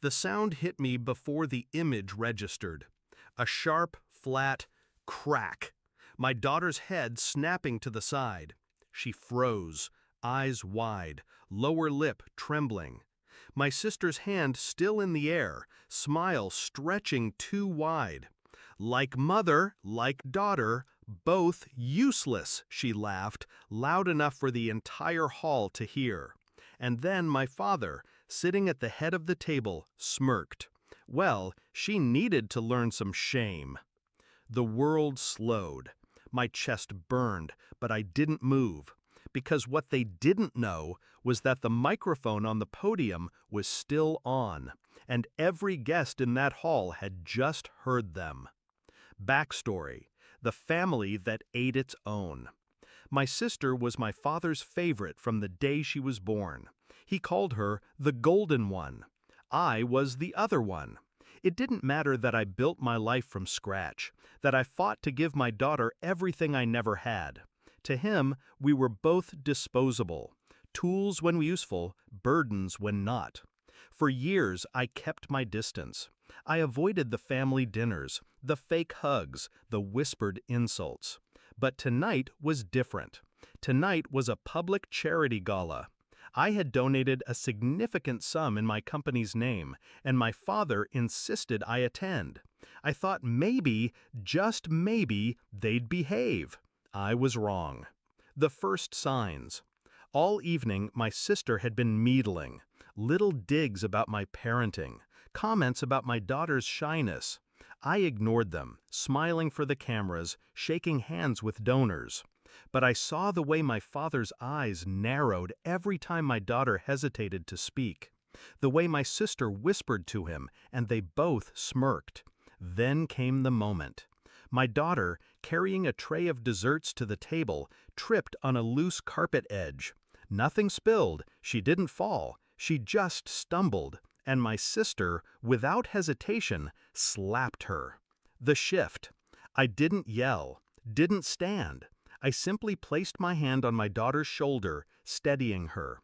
The sound hit me before the image registered. A sharp, flat crack. My daughter's head snapping to the side. She froze, eyes wide, lower lip trembling. My sister's hand still in the air, smile stretching too wide. Like mother, like daughter, both useless, she laughed, loud enough for the entire hall to hear. And then my father, sitting at the head of the table, smirked. Well, she needed to learn some shame. The world slowed. My chest burned, but I didn't move. Because what they didn't know was that the microphone on the podium was still on, and every guest in that hall had just heard them. Backstory: the family that ate its own. My sister was my father's favorite from the day she was born. He called her the Golden One. I was the other one. It didn't matter that I built my life from scratch, that I fought to give my daughter everything I never had. To him, we were both disposable, tools when useful, burdens when not. For years, I kept my distance. I avoided the family dinners, the fake hugs, the whispered insults. But tonight was different. Tonight was a public charity gala. I had donated a significant sum in my company's name, and my father insisted I attend. I thought maybe, just maybe, they'd behave. I was wrong. The first signs. All evening, my sister had been meddling. Little digs about my parenting, comments about my daughter's shyness. I ignored them, smiling for the cameras, shaking hands with donors. But I saw the way my father's eyes narrowed every time my daughter hesitated to speak. The way my sister whispered to him, and they both smirked. Then came the moment. My daughter, carrying a tray of desserts to the table, tripped on a loose carpet edge. Nothing spilled, she didn't fall, she just stumbled, and my sister, without hesitation, slapped her. The shift. I didn't yell, didn't stand. I simply placed my hand on my daughter's shoulder, steadying her.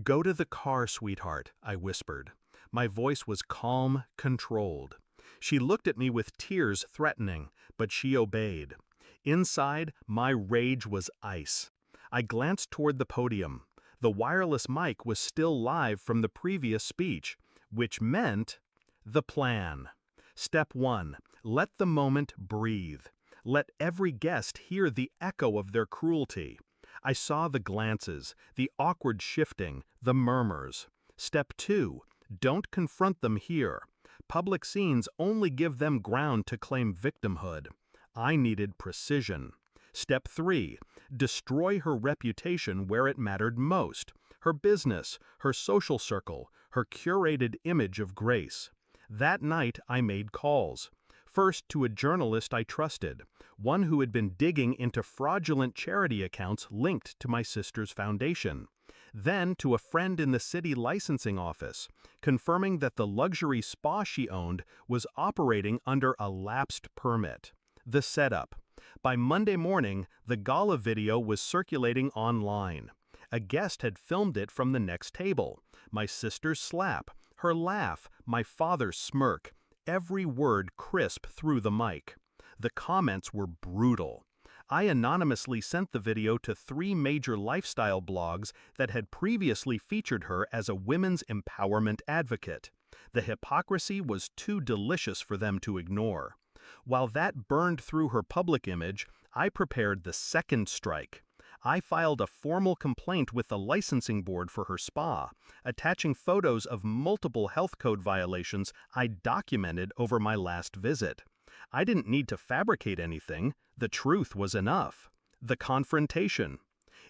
"Go to the car, sweetheart," I whispered. My voice was calm, controlled. She looked at me with tears threatening, but she obeyed. Inside, my rage was ice. I glanced toward the podium. The wireless mic was still live from the previous speech, which meant the plan. Step 1. Let the moment breathe. Let every guest hear the echo of their cruelty. I saw the glances, the awkward shifting, the murmurs. Step 2. Don't confront them here. Public scenes only give them ground to claim victimhood. I needed precision. Step 3. Destroy her reputation where it mattered most. Her business, her social circle, her curated image of grace. That night I made calls. First to a journalist I trusted, one who had been digging into fraudulent charity accounts linked to my sister's foundation. Then to a friend in the city licensing office, confirming that the luxury spa she owned was operating under a lapsed permit. The setup. By Monday morning, the gala video was circulating online. A guest had filmed it from the next table. My sister's slap, her laugh, my father's smirk, every word crisp through the mic. The comments were brutal. I anonymously sent the video to 3 major lifestyle blogs that had previously featured her as a women's empowerment advocate. The hypocrisy was too delicious for them to ignore. While that burned through her public image, I prepared the second strike. I filed a formal complaint with the licensing board for her spa, attaching photos of multiple health code violations I documented over my last visit. I didn't need to fabricate anything, the truth was enough. The confrontation.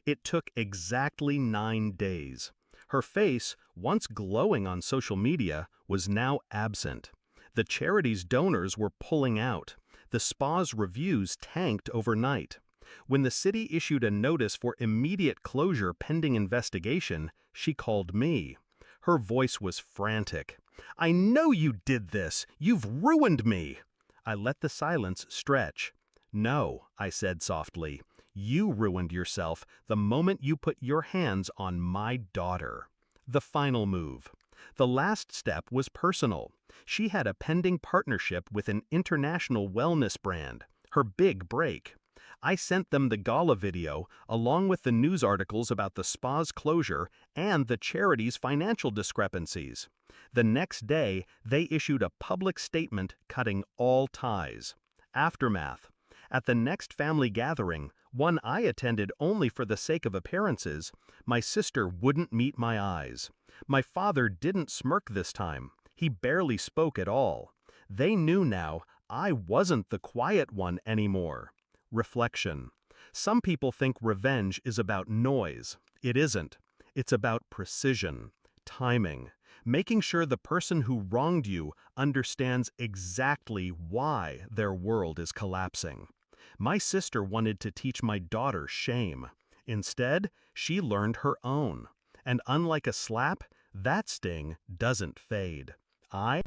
It took exactly 9 days. Her face, once glowing on social media, was now absent. The charity's donors were pulling out. The spa's reviews tanked overnight. When the city issued a notice for immediate closure pending investigation, she called me. Her voice was frantic. "I know you did this! You've ruined me!" I let the silence stretch. "No," I said softly, "you ruined yourself the moment you put your hands on my daughter." The final move. The last step was personal. She had a pending partnership with an international wellness brand, her big break. I sent them the gala video, along with the news articles about the spa's closure and the charity's financial discrepancies. The next day, they issued a public statement cutting all ties. Aftermath. At the next family gathering, one I attended only for the sake of appearances, my sister wouldn't meet my eyes. My father didn't smirk this time. He barely spoke at all. They knew now I wasn't the quiet one anymore. Reflection. Some people think revenge is about noise. It isn't. It's about precision, timing, making sure the person who wronged you understands exactly why their world is collapsing. My sister wanted to teach my daughter shame. Instead, she learned her own. And unlike a slap, that sting doesn't fade. I